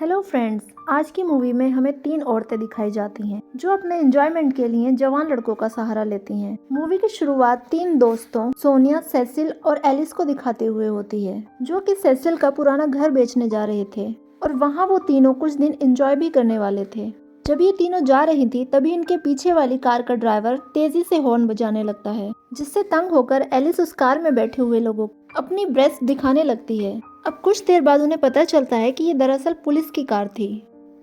Hello friends, आज की movie में हमें 3 औरतें दिखाई जाती हैं जो अपने एंजॉयमेंट के लिए जवान लड़कों का सहारा लेती हैं। मूवी की शुरुआत 3 दोस्तों सोनिया, सेसिल और एलिस को दिखाते हुए होती है, जो कि सेसिल का पुराना घर बेचने जा रहे थे और वहाँ वो तीनों कुछ दिन एंजॉय भी करने वाले थे। जब ये तीनों जा रही थी तभी इनके पीछे वाली कार का ड्राइवर तेजी से हॉर्न बजाने लगता है, जिससे तंग होकर एलिस उस कार में बैठे हुए लोगों को अपनी ब्रेस्ट दिखाने लगती है। अब कुछ देर बाद उन्हें पता चलता है कि ये दरअसल पुलिस की कार थी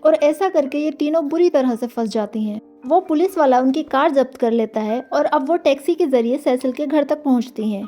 और ऐसा करके ये तीनों बुरी तरह से फंस जाती हैं। वो पुलिस वाला उनकी कार जब्त कर लेता है और अब वो टैक्सी के जरिए सेसिल के घर तक पहुंचती हैं।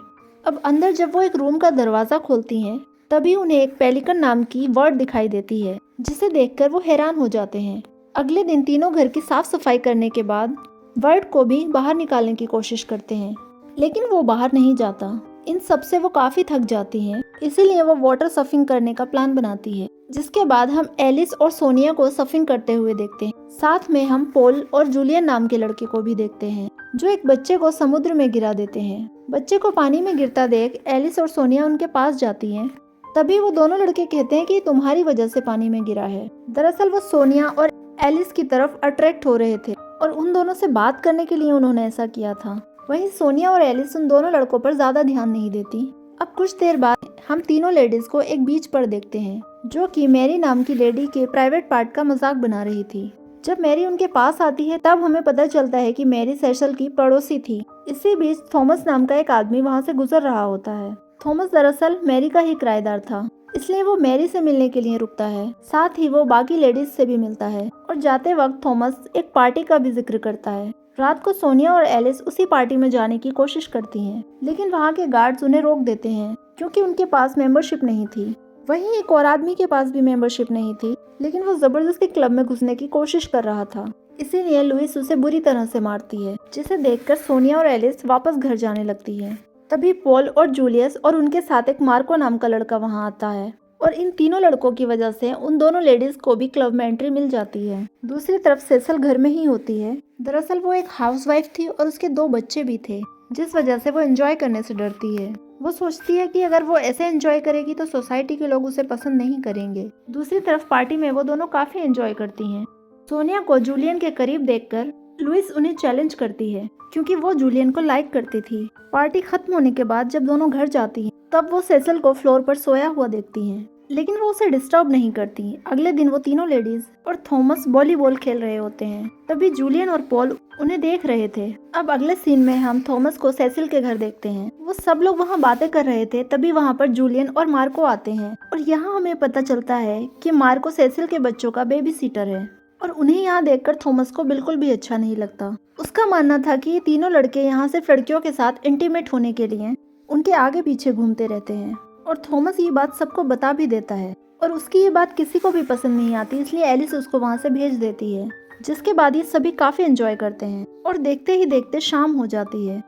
अब अंदर जब वो एक रूम का दरवाजा खोलती हैं तभी उन्हें एक पेलिकन नाम की वर्ड दिखाई देती है, जिसे देखकर वो हैरान हो जाते हैं। अगले दिन तीनों घर की साफ सफाई करने के बाद वर्ड को भी बाहर निकालने की कोशिश करते हैं, लेकिन वो बाहर नहीं जाता। इन सब से वो काफी थक जाती हैं, इसीलिए वो वाटर सर्फिंग करने का प्लान बनाती है, जिसके बाद हम एलिस और सोनिया को सर्फिंग करते हुए देखते हैं। साथ में हम पॉल और जूलियन नाम के लड़के को भी देखते हैं, जो एक बच्चे को समुद्र में गिरा देते हैं। बच्चे को पानी में गिरता देख एलिस और सोनिया उनके पास जाती हैं। तभी वो दोनों लड़के कहते हैं कि तुम्हारी वजह से पानी में गिरा है। दरअसल वो सोनिया और एलिस की तरफ अट्रैक्ट हो रहे थे और उन दोनों से बात करने के लिए उन्होंने ऐसा किया था। वहीं सोनिया और एलिस उन दोनों लड़कों पर ज्यादा ध्यान नहीं देती। अब कुछ देर बाद हम तीनों लेडीज को एक बीच पर देखते हैं, जो कि मैरी नाम की लेडी के प्राइवेट पार्ट का मजाक बना रही थी। जब मैरी उनके पास आती है तब हमें पता चलता है कि मैरी सेशल की पड़ोसी थी। इसी बीच थॉमस नाम का एक आदमी वहाँ से गुजर रहा होता है। थॉमस दरअसल मैरी का ही किराएदार था, इसलिए वो मैरी से मिलने के लिए रुकता है। साथ ही वो बाकी लेडीज से भी मिलता है और जाते वक्त थॉमस एक पार्टी का भी जिक्र करता है। रात को सोनिया और एलिस उसी पार्टी में जाने की कोशिश करती हैं, लेकिन वहाँ के गार्ड्स उन्हें रोक देते हैं क्योंकि उनके पास मेंबरशिप नहीं थी। वहीं एक और आदमी के पास भी मेंबरशिप नहीं थी, लेकिन वो जबरदस्ती क्लब में घुसने की कोशिश कर रहा था। इसीलिए लुइस उसे बुरी तरह से मारती है, जिसे देखकर सोनिया और एलिस वापस घर जाने लगती है। तभी पॉल और जूलियस और उनके साथ एक मार्को नाम का लड़का वहाँ आता है और इन तीनों लड़कों की वजह से उन दोनों लेडीज को भी क्लब में एंट्री मिल जाती है। दूसरी तरफ सेसल घर में ही होती है। दरअसल वो एक हाउसवाइफ थी और उसके 2 बच्चे भी थे, जिस वजह से वो एंजॉय करने से डरती है। वो सोचती है कि अगर वो ऐसे एंजॉय करेगी तो सोसाइटी के लोग उसे पसंद नहीं करेंगे। दूसरी तरफ पार्टी में वो दोनों काफी एंजॉय करती हैं। सोनिया को जूलियन के करीब देखकर लुइस उन्हें चैलेंज करती है, क्योंकि वो जूलियन को लाइक करती थी। पार्टी खत्म होने के बाद जब दोनों घर जाती हैं तब वो सेसल को फ्लोर पर सोया हुआ देखती हैं, लेकिन वो उसे डिस्टर्ब नहीं करती। अगले दिन वो तीनों लेडीज और थॉमस वॉलीबॉल खेल रहे होते हैं। तभी जूलियन और पॉल उन्हें देख रहे थे। अब अगले सीन में हम थॉमस को सेसिल के घर देखते हैं। वो सब लोग वहाँ बातें कर रहे थे। तभी वहाँ पर जूलियन और मार्को आते हैं और यहाँ हमें पता चलता है कि मार्को सेसिल के बच्चों का बेबी सीटर है और उन्हें यहाँ देखकर थॉमस को बिल्कुल भी अच्छा नहीं लगता। उसका मानना था कि ये तीनों लड़के यहाँ सिर्फ लड़कियों के साथ इंटीमेट होने के लिए उनके आगे पीछे घूमते रहते हैं और थॉमस ये बात सबको बता भी देता है और उसकी ये बात किसी को भी पसंद नहीं आती, इसलिए एलिस उसको वहाँ से भेज देती है। जिसके बाद ये सभी काफी एंजॉय करते हैं और देखते ही देखते शाम हो जाती है।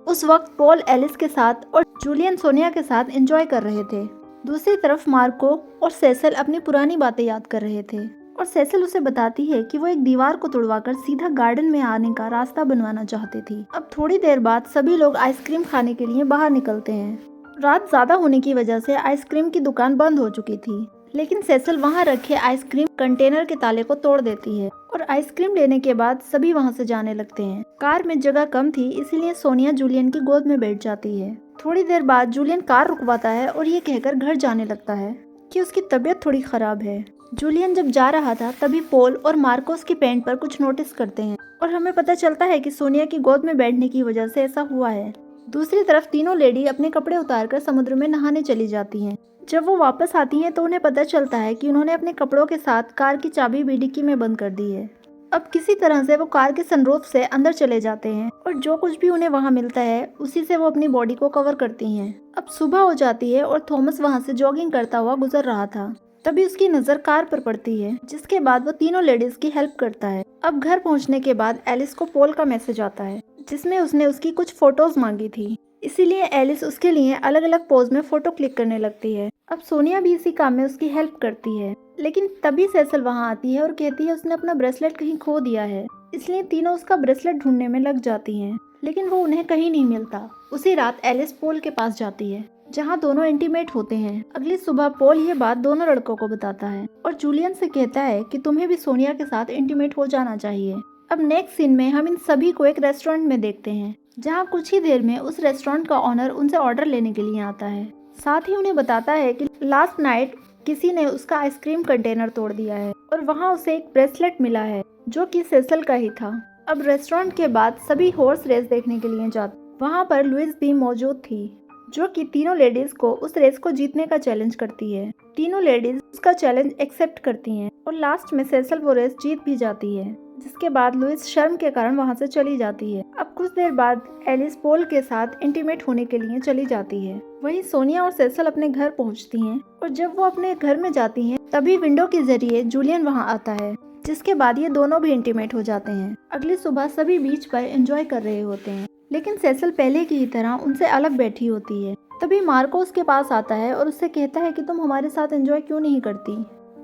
उस वक्त पॉल एलिस के साथ और जूलियन सोनिया के साथ एंजॉय कर रहे थे। दूसरी तरफ मार्को और सेसल अपनी पुरानी बातें याद कर रहे थे और सेसिल उसे बताती है कि वो एक दीवार को तुड़वाकर सीधा गार्डन में आने का रास्ता बनवाना चाहती थी। अब थोड़ी देर बाद सभी लोग आइसक्रीम खाने के लिए बाहर निकलते हैं। रात ज्यादा होने की वजह से आइसक्रीम की दुकान बंद हो चुकी थी, लेकिन सेसिल वहां रखे आइसक्रीम कंटेनर के ताले को तोड़ देती है और आइसक्रीम लेने के बाद सभी वहां से जाने लगते हैं। कार में जगह कम थी, इसीलिए सोनिया जूलियन की गोद में बैठ जाती है। थोड़ी देर बाद जूलियन कार रुकवाता है और ये कहकर घर जाने लगता है कि उसकी तबीयत थोड़ी खराब है। जूलियन जब जा रहा था तभी पॉल और मार्कोस की पैंट पर कुछ नोटिस करते हैं और हमें पता चलता है कि सोनिया की गोद में बैठने की वजह से ऐसा हुआ है। दूसरी तरफ तीनों लेडी अपने कपड़े उतारकर समुद्र में नहाने चली जाती हैं। जब वो वापस आती हैं तो उन्हें पता चलता है कि उन्होंने अपने कपड़ों के साथ कार की चाबी भी डिक्की में बंद कर दी है। अब किसी तरह से वो कार के सनरूफ से अंदर चले जाते हैं और जो कुछ भी उन्हें वहाँ मिलता है उसी से वो अपनी बॉडी को कवर करती हैं। अब सुबह हो जाती है और थॉमस वहाँ से जॉगिंग करता हुआ गुजर रहा था। तभी उसकी नजर कार पर पड़ती है, जिसके बाद वो तीनों लेडीज की हेल्प करता है। अब घर पहुंचने के बाद एलिस को पॉल का मैसेज आता है, जिसमें उसने उसकी कुछ फोटोज मांगी थी। इसीलिए एलिस उसके लिए अलग अलग पोज में फोटो क्लिक करने लगती है। अब सोनिया भी इसी काम में उसकी हेल्प करती है, लेकिन तभी सेसल वहाँ आती है और कहती है उसने अपना ब्रेसलेट कहीं खो दिया है। इसलिए तीनों उसका ब्रेसलेट ढूंढने में लग जाती हैं, लेकिन वो उन्हें कहीं नहीं मिलता। उसी रात एलिस पॉल के पास जाती है, जहां दोनों इंटीमेट होते हैं। अगली सुबह पॉल ये बात दोनों लड़कों को बताता है और जूलियन से कहता है कि तुम्हें भी सोनिया के साथ इंटीमेट हो जाना चाहिए। अब नेक्स्ट सीन में हम इन सभी को एक रेस्टोरेंट में देखते हैं, जहां कुछ ही देर में उस रेस्टोरेंट का ऑनर उनसे ऑर्डर लेने के लिए आता है। साथ ही उन्हें बताता है कि लास्ट नाइट किसी ने उसका आइसक्रीम कंटेनर तोड़ दिया है और वहां उसे एक ब्रेसलेट मिला है जो कि सेसल का ही था। अब रेस्टोरेंट के बाद सभी हॉर्स रेस देखने के लिए जाते। वहां पर लुइस भी मौजूद थी, जो कि तीनों लेडीज को उस रेस को जीतने का चैलेंज करती है। तीनों लेडीज उसका चैलेंज एक्सेप्ट करती हैं और लास्ट में सेसल वो रेस जीत भी जाती है, जिसके बाद लुइस शर्म के कारण वहां से चली जाती है। अब कुछ देर बाद एलिस पॉल के साथ इंटीमेट होने के लिए चली जाती है। वहीं सोनिया और सेसल अपने घर पहुंचती हैं और जब वो अपने घर में जाती हैं तभी विंडो के जरिए जूलियन वहां आता है, जिसके बाद ये दोनों भी इंटीमेट हो जाते हैं। अगली सुबह सभी बीच पर एंजॉय कर रहे होते हैं, लेकिन सेसल पहले की ही तरह उनसे अलग बैठी होती है। तभी मार्को उसके पास आता है और उससे कहता है कि तुम हमारे साथ एंजॉय क्यों नहीं करती,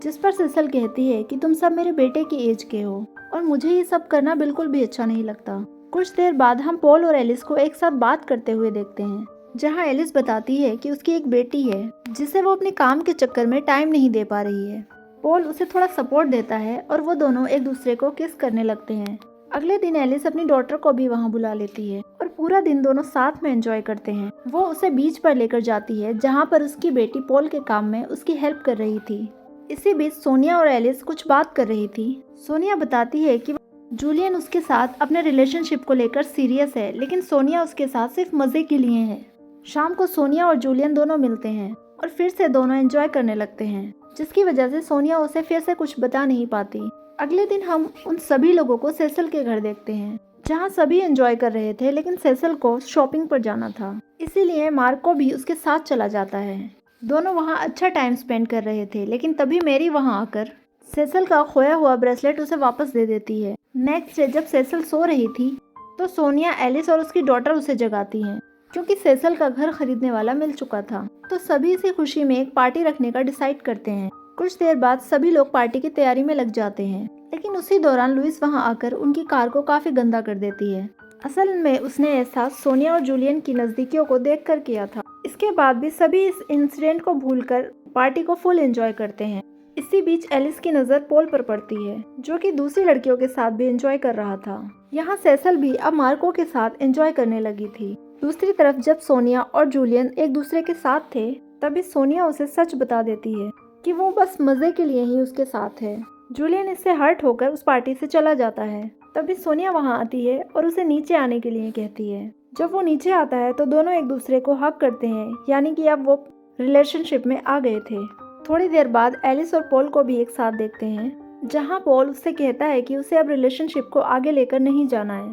जिस पर सेसल कहती है कि तुम सब मेरे बेटे की एज के हो और मुझे ये सब करना बिल्कुल भी अच्छा नहीं लगता। कुछ देर बाद हम पॉल और एलिस को एक साथ बात करते हुए देखते हैं, जहां एलिस बताती है कि उसकी एक बेटी है जिसे वो अपने काम के चक्कर में टाइम नहीं दे पा रही है। पॉल उसे थोड़ा सपोर्ट देता है और वो दोनों एक दूसरे को किस करने लगते हैं। अगले दिन एलिस अपनी डॉटर को भी वहां बुला लेती है और पूरा दिन दोनों साथ में एंजॉय करते हैं। वो उसे बीच पर लेकर जाती है, जहां पर उसकी बेटी पॉल के काम में उसकी हेल्प कर रही थी। इसी बीच सोनिया और एलिस कुछ बात कर रही थी। सोनिया बताती है कि जूलियन उसके साथ अपने रिलेशनशिप को लेकर सीरियस है, लेकिन सोनिया उसके साथ सिर्फ मजे के लिए है। शाम को सोनिया और जूलियन दोनों मिलते हैं और फिर से दोनों एंजॉय करने लगते हैं, जिसकी वजह से सोनिया उसे फिर से कुछ बता नहीं पाती। अगले दिन हम उन सभी लोगों को सेसल के घर देखते हैं, जहां सभी एंजॉय कर रहे थे, लेकिन सेसल को शॉपिंग पर जाना था, इसीलिए मार्को भी उसके साथ चला जाता है। दोनों वहां अच्छा टाइम स्पेंड कर रहे थे, लेकिन तभी मेरी वहां आकर सेसल का खोया हुआ ब्रेसलेट उसे वापस दे देती है। नेक्स्ट डे जब सेसल सो रही थी तो सोनिया, एलिस और उसकी डॉटर उसे जगाती हैं, क्योंकि सेसल का घर खरीदने वाला मिल चुका था। तो सभी इसी खुशी में एक पार्टी रखने का डिसाइड करते हैं। कुछ देर बाद सभी लोग पार्टी की तैयारी में लग जाते हैं, लेकिन उसी दौरान लुइस वहां आकर उनकी कार को काफी गंदा कर देती है। असल में उसने एहसास सोनिया और जूलियन की नजदीकियों को देखकर किया था। इसके बाद भी सभी इस इंसिडेंट को भूलकर पार्टी को फुल एंजॉय करते हैं। इसी बीच एलिस की नजर पॉल पर पड़ती है, जो कि दूसरी लड़कियों के साथ भी एंजॉय कर रहा था। यहाँ सेसल भी अब मार्को के साथ एंजॉय करने लगी थी। दूसरी तरफ जब सोनिया और जूलियन एक दूसरे के साथ थे, तभी सोनिया उसे सच बता देती है कि वो बस मजे के लिए ही उसके साथ है। जूलियन इससे हर्ट होकर उस पार्टी से चला जाता है। तभी सोनिया वहां आती है और उसे नीचे आने के लिए कहती है। जब वो नीचे आता है तो दोनों एक दूसरे को हग करते हैं, यानी कि अब वो रिलेशनशिप में आ गए थे। थोड़ी देर बाद एलिस और पॉल को भी एक साथ देखते हैं, जहां पॉल उससे कहता है कि उसे अब रिलेशनशिप को आगे लेकर नहीं जाना है,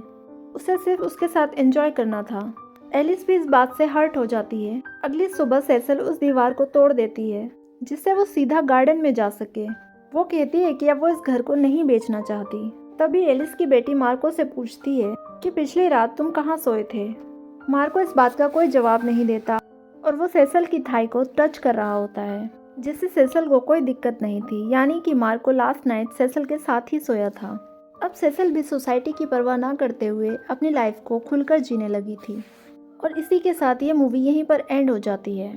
उसे सिर्फ उसके साथ एंजॉय करना था। एलिस भी इस बात से हर्ट हो जाती है। अगली सुबह सेसल उस दीवार को तोड़ देती है, जिससे वो सीधा गार्डन में जा सके। वो कहती है कि अब वो इस घर को नहीं बेचना चाहती। तभी एलिस की बेटी मार्को से पूछती है कि पिछली रात तुम कहाँ सोए थे। मार्को इस बात का कोई जवाब नहीं देता और वो सेसल की थाई को टच कर रहा होता है, जिससे सेसल को कोई दिक्कत नहीं थी, यानी कि मार्को लास्ट नाइट सेसल के साथ ही सोया था। अब सेसल भी सोसाइटी की परवाह ना करते हुए अपनी लाइफ को खुलकर जीने लगी थी। और इसी के साथ ये मूवी यहीं पर एंड हो जाती है।